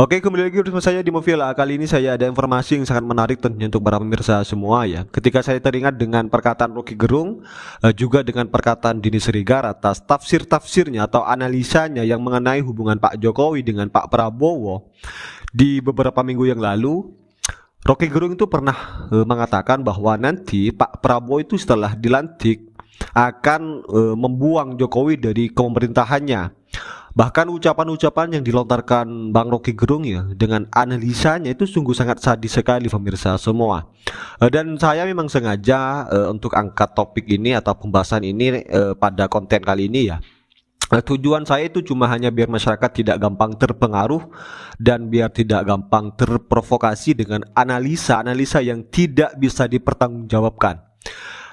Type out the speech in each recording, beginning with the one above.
Oke, kembali lagi bersama saya di Movila. Kali ini saya ada informasi yang sangat menarik tentunya untuk para pemirsa semua ya. Ketika saya teringat dengan perkataan Rocky Gerung, juga dengan perkataan Dini Srigar atas tafsir-tafsirnya atau analisanya yang mengenai hubungan Pak Jokowi dengan Pak Prabowo di beberapa minggu yang lalu. Rocky Gerung itu pernah mengatakan bahwa nanti Pak Prabowo itu setelah dilantik akan membuang Jokowi dari pemerintahannya. Bahkan ucapan-ucapan yang dilontarkan Bang Rocky Gerung ya dengan analisanya itu sungguh sangat sadis sekali pemirsa semua. Dan saya memang sengaja untuk angkat topik ini atau pembahasan ini pada konten kali ini ya. Tujuan saya itu cuma hanya biar masyarakat tidak gampang terpengaruh dan biar tidak gampang terprovokasi dengan analisa-analisa yang tidak bisa dipertanggungjawabkan.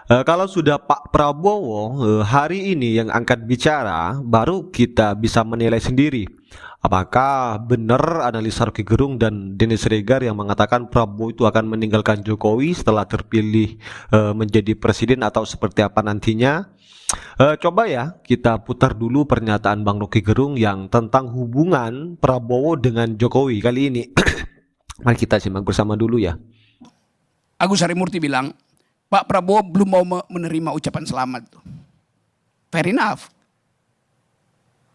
Kalau sudah Pak Prabowo hari ini yang angkat bicara, baru kita bisa menilai sendiri apakah benar analisa Rocky Gerung dan Dini Srigar yang mengatakan Prabowo itu akan meninggalkan Jokowi setelah terpilih menjadi presiden atau seperti apa nantinya. Coba ya kita putar dulu pernyataan Bang Rocky Gerung yang tentang hubungan Prabowo dengan Jokowi kali ini. Mari kita simak bersama dulu ya. Agus Harimurti bilang, Pak Prabowo belum mau menerima ucapan selamat. Fair enough.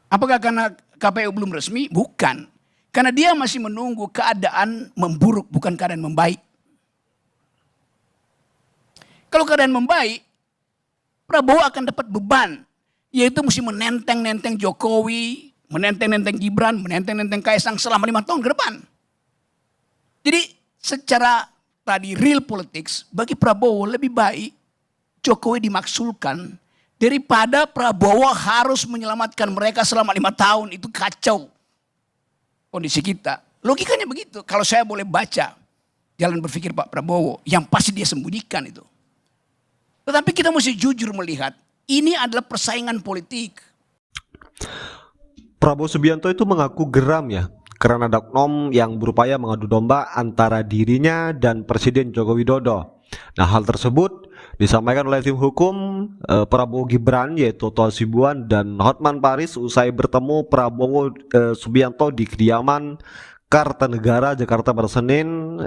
Apakah karena KPU belum resmi? Bukan. Karena dia masih menunggu keadaan memburuk, bukan keadaan membaik. Kalau keadaan membaik, Prabowo akan dapat beban. Yaitu mesti menenteng-nenteng Jokowi, menenteng-nenteng Gibran, menenteng-nenteng Kaisang selama 5 tahun ke depan. Jadi secara tadi real politics, bagi Prabowo lebih baik Jokowi dimaksulkan daripada Prabowo harus menyelamatkan mereka selama 5 tahun. Itu kacau kondisi kita. Logikanya begitu. Kalau saya boleh baca jalan berpikir Pak Prabowo, yang pasti dia sembunyikan itu. Tetapi kita mesti jujur melihat, ini adalah persaingan politik. Prabowo Subianto itu mengaku geram ya karena ada oknum yang berupaya mengadu domba antara dirinya dan Presiden Joko Widodo. Nah, hal tersebut disampaikan oleh tim hukum Prabowo Gibran yaitu Toto Hasibuan dan Hotman Paris usai bertemu Prabowo Subianto di kediaman Kartanegara Jakarta pada Senin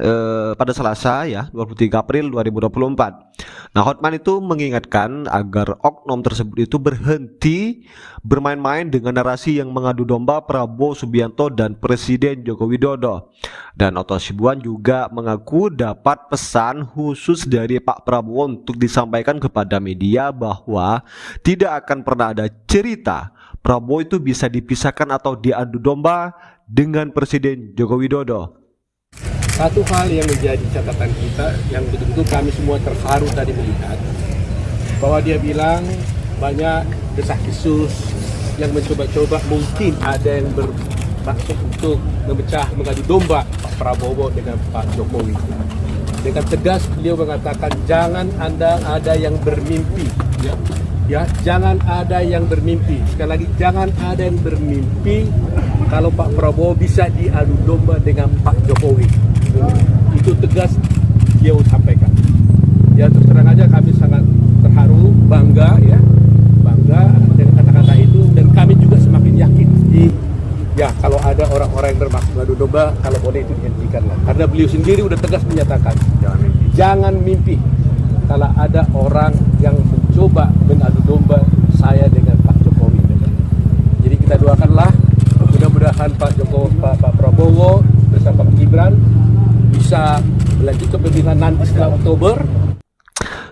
pada Selasa ya 23 April 2024. Nah, Hotman itu mengingatkan agar oknum tersebut itu berhenti bermain-main dengan narasi yang mengadu domba Prabowo Subianto dan Presiden Joko Widodo. Dan Toto Hasibuan juga mengaku dapat pesan khusus dari Pak Prabowo untuk disampaikan kepada media bahwa tidak akan pernah ada cerita Prabowo itu bisa dipisahkan atau diadu domba dengan Presiden Joko Widodo. Satu hal yang menjadi catatan kita yang betul-betul kami semua terharu tadi melihat bahwa dia bilang banyak desas-desus yang mencoba-coba mungkin ada yang bermaksud untuk mengadu domba Pak Prabowo dengan Pak Jokowi. Dengan tegas beliau mengatakan jangan ada yang bermimpi ya, jangan ada yang bermimpi. Sekali lagi jangan ada yang bermimpi kalau Pak Prabowo bisa diadu domba dengan Pak Jokowi. Itu tegas dia sampaikan. Ya terus terang aja kami sangat terharu, bangga dengan kata-kata itu, dan kami juga semakin yakin ya kalau ada orang-orang yang bermaksud mengadu domba, kalau boleh itu dihentikanlah. Karena beliau sendiri udah tegas menyatakan jangan mimpi kalau ada orang yang mencoba mengadu domba saya dengan Pak Jokowi. Jadi kita doakanlah mudah-mudahan Pak Prabowo bersama Pak Gibran bisa melanjutkan pemerintahan nanti setelah Oktober.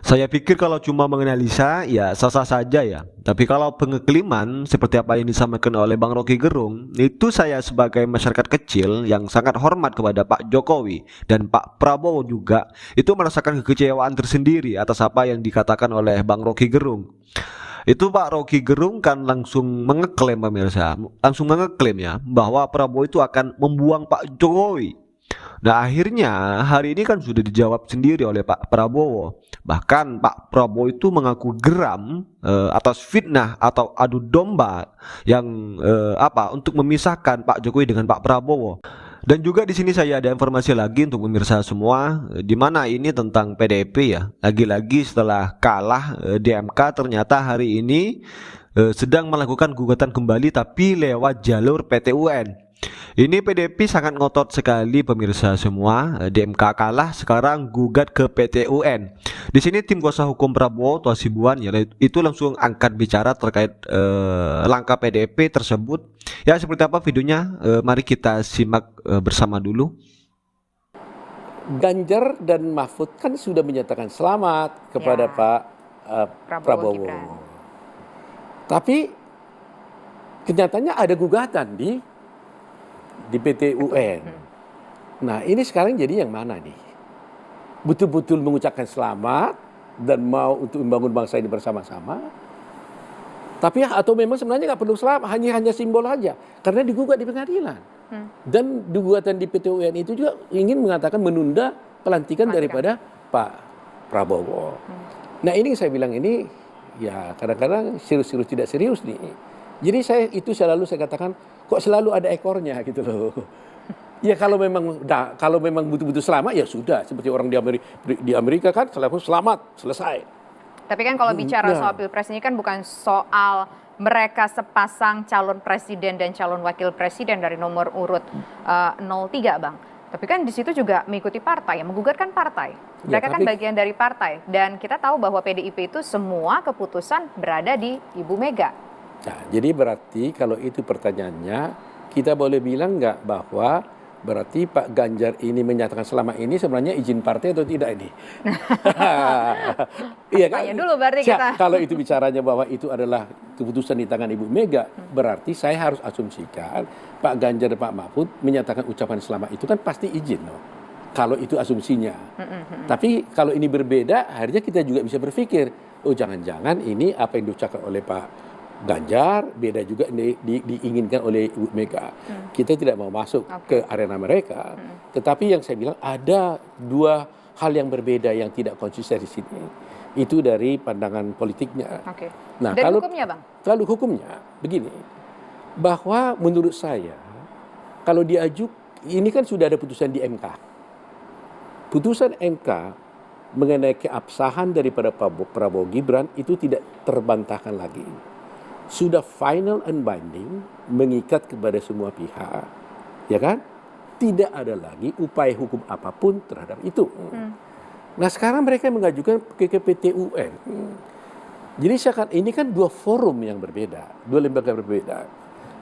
Saya pikir kalau cuma menganalisa ya sah-sah saja ya. Tapi kalau pengekliman seperti apa yang disampaikan oleh Bang Rocky Gerung, itu saya sebagai masyarakat kecil yang sangat hormat kepada Pak Jokowi dan Pak Prabowo juga itu merasakan kekecewaan tersendiri atas apa yang dikatakan oleh Bang Rocky Gerung. Itu Pak Rocky Gerung kan langsung mengeklaim pemirsa, langsung mengeklaim ya bahwa Prabowo itu akan membuang Pak Jokowi. Nah, akhirnya hari ini kan sudah dijawab sendiri oleh Pak Prabowo. Bahkan Pak Prabowo itu mengaku geram atas fitnah atau adu domba yang untuk memisahkan Pak Jokowi dengan Pak Prabowo. Dan juga di sini saya ada informasi lagi untuk pemirsa semua, di mana ini tentang PDIP ya. Lagi-lagi setelah kalah di MK, ternyata hari ini sedang melakukan gugatan kembali tapi lewat jalur PT UN. Ini PDIP sangat ngotot sekali pemirsa semua. Di MK kalah, sekarang gugat ke PT UN. Di sini tim kuasa hukum Prabowo Tuan Sibuan ya itu langsung angkat bicara terkait langkah PDIP tersebut. Ya seperti apa videonya? Mari kita simak bersama dulu. Ganjar dan Mahfud kan sudah menyatakan selamat kepada Ya. Pak Prabowo Prabowo. Gibran. Tapi kenyataannya ada gugatan di PT UN. Nah ini sekarang jadi yang mana nih? Betul-betul mengucapkan selamat dan mau untuk membangun bangsa ini bersama-sama. Tapi atau memang sebenarnya nggak perlu selamat, hanya simbol aja. Karena digugat di pengadilan. Dan gugatan di PT UN itu juga ingin mengatakan menunda pelantikan daripada Pak Prabowo. Nah ini saya bilang ini ya kadang-kadang serius-serius tidak serius nih. Jadi selalu saya katakan kok selalu ada ekornya gitu loh. Ya kalau memang betul-betul selamat ya sudah, seperti orang di Amerika kan selalu selamat selesai. Tapi kan kalau bicara Ya. soal Pilpres ini kan bukan soal mereka sepasang calon presiden dan calon wakil presiden dari nomor urut 03, Bang. Tapi kan di situ juga mengikuti partai, yang menggugat kan partai. Mereka kan tapi- bagian dari partai. Dan kita tahu bahwa PDIP itu semua keputusan berada di Ibu Mega. Nah, jadi berarti kalau itu pertanyaannya, kita boleh bilang nggak bahwa berarti Pak Ganjar ini menyatakan selama ini sebenarnya izin partai atau tidak ini? Iya kan? Tanya dulu berarti kita. Kalau itu bicaranya bahwa itu adalah keputusan di tangan Ibu Mega, berarti saya harus asumsikan Pak Ganjar dan Pak Mahfud menyatakan ucapan selama itu kan pasti izin loh. Kalau itu asumsinya. Tapi kalau ini berbeda, akhirnya kita juga bisa berpikir, oh jangan-jangan ini apa yang diucapkan oleh Pak Ganjar beda juga diinginkan oleh Ibu Mega. Kita tidak mau masuk ke arena mereka. Tetapi yang saya bilang ada dua hal yang berbeda yang tidak konsisten di sini. Itu dari pandangan politiknya. Oke. Nah, Dan hukumnya, Bang? Kalau hukumnya begini, bahwa menurut saya kalau ini kan sudah ada putusan di MK. Putusan MK mengenai keabsahan daripada Prabowo Gibran itu tidak terbantahkan lagi. Sudah final and binding, mengikat kepada semua pihak, ya kan? Tidak ada lagi upaya hukum apapun terhadap itu. Nah sekarang mereka mengajukan ke PT UN. Jadi ini kan dua forum yang berbeda, dua lembaga berbeda.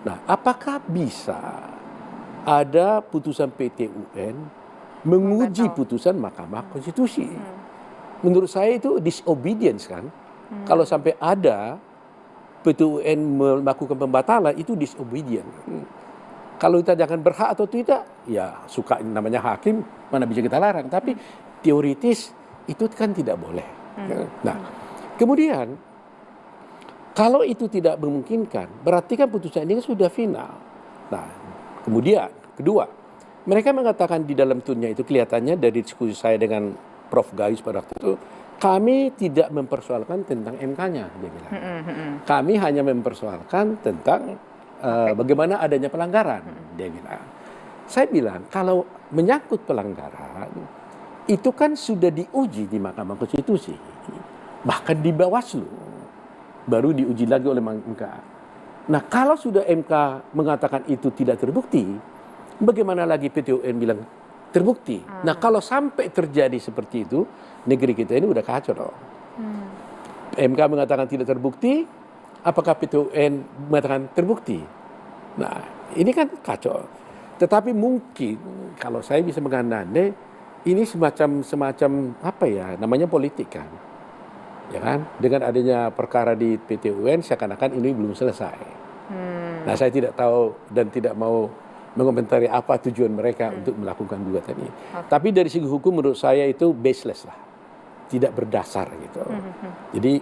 Nah apakah bisa ada putusan PT UN menguji putusan Mahkamah Konstitusi? Menurut saya itu disobedience kan. Kalau sampai ada PT UN melakukan pembatalan itu disobedience. Kalau kita jangan berhak atau tidak, ya suka namanya hakim, mana bisa kita larang. Tapi teoritis itu kan tidak boleh. Nah, kemudian kalau itu tidak memungkinkan, berarti kan putusan ini sudah final. Nah, kemudian kedua, mereka mengatakan di dalam tunnya itu kelihatannya dari diskusi saya dengan Prof. Gayus pada waktu itu, kami tidak mempersoalkan tentang MK-nya, dia bilang. Kami hanya mempersoalkan tentang bagaimana adanya pelanggaran, dia bilang. Saya bilang, kalau menyangkut pelanggaran, itu kan sudah diuji di Mahkamah Konstitusi. Bahkan di Bawaslu. Baru diuji lagi oleh MK. Nah, kalau sudah MK mengatakan itu tidak terbukti, bagaimana lagi PT UN bilang terbukti? Nah, kalau sampai terjadi seperti itu, negeri kita ini udah kacau dong. MK mengatakan tidak terbukti, apakah PT UN mengatakan terbukti? Nah, ini kan kacau. Tetapi mungkin kalau saya bisa mengandai, ini semacam apa ya, namanya politik kan. Ya kan? Dengan adanya perkara di PT UN seakan-akan ini belum selesai. Nah, saya tidak tahu dan tidak mau mengomentari apa tujuan mereka untuk melakukan gugatan ini. Tapi dari segi hukum menurut saya itu baseless lah. Tidak berdasar gitu. Jadi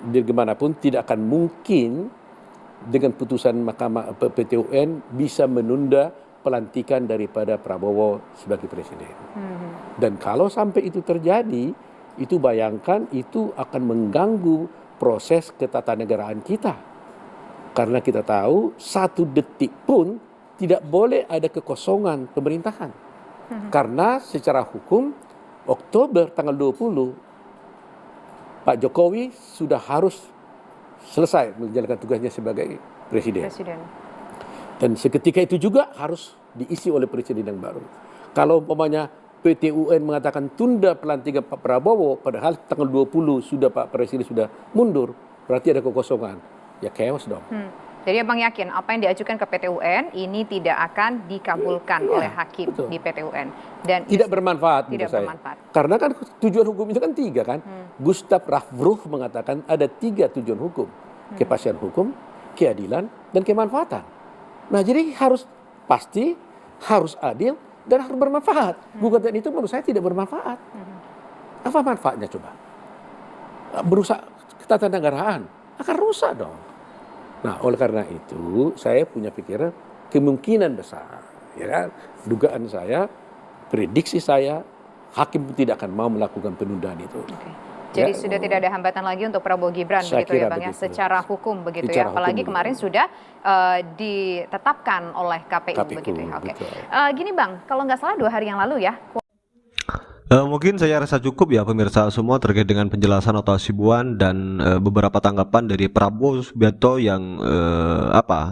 bagaimanapun tidak akan mungkin dengan putusan Mahkamah PT UN bisa menunda pelantikan daripada Prabowo sebagai presiden. Dan kalau sampai itu terjadi, itu bayangkan itu akan mengganggu proses ketatanegaraan kita. Karena kita tahu 1 detik pun tidak boleh ada kekosongan pemerintahan. Karena secara hukum Oktober tanggal 20 Pak Jokowi sudah harus selesai menjalankan tugasnya sebagai presiden. Dan seketika itu juga harus diisi oleh presiden yang baru. Kalau umpamanya PT UN mengatakan tunda pelantikan Pak Prabowo, padahal tanggal 20 sudah Pak Presiden sudah mundur, berarti ada kekosongan. Ya chaos dong. Jadi Abang yakin apa yang diajukan ke PT UN ini tidak akan dikabulkan oleh hakim betul. di PT UN dan Tidak bermanfaat tidak menurut saya. bermanfaat. Karena kan tujuan hukum itu kan 3 kan. Gustav Ravruch mengatakan ada 3 tujuan hukum. Kepastian hukum, keadilan, dan kemanfaatan. Nah jadi harus pasti, harus adil, dan harus bermanfaat. Gugatan itu menurut saya tidak bermanfaat. Apa manfaatnya coba? Berusak ketatanegaraan akan rusak dong. Nah, oleh karena itu saya punya pikiran kemungkinan besar, ya kan? Dugaan saya, prediksi saya, hakim tidak akan mau melakukan penundaan itu. Oke. Jadi Ya, sudah tidak ada hambatan lagi untuk Prabowo Gibran saya begitu ya kira Bang ya, begitu. secara hukum begitu Secara ya, apalagi hukum kemarin begitu. sudah ditetapkan oleh KPU begitu ya. Oke. betul. Gini Bang, kalau nggak salah 2 hari yang lalu ya. Mungkin saya rasa cukup ya pemirsa semua terkait dengan penjelasan atau Hasibuan dan beberapa tanggapan dari Prabowo Subianto yang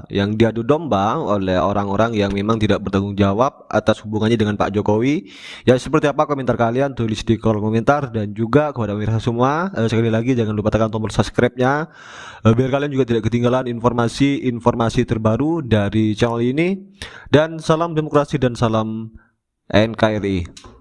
yang diadu domba oleh orang-orang yang memang tidak bertanggung jawab atas hubungannya dengan Pak Jokowi. Ya seperti apa komentar kalian, tulis di kolom komentar, dan juga kepada pemirsa semua sekali lagi jangan lupa tekan tombol subscribe-nya biar kalian juga tidak ketinggalan informasi terbaru dari channel ini. Dan salam demokrasi dan salam NKRI.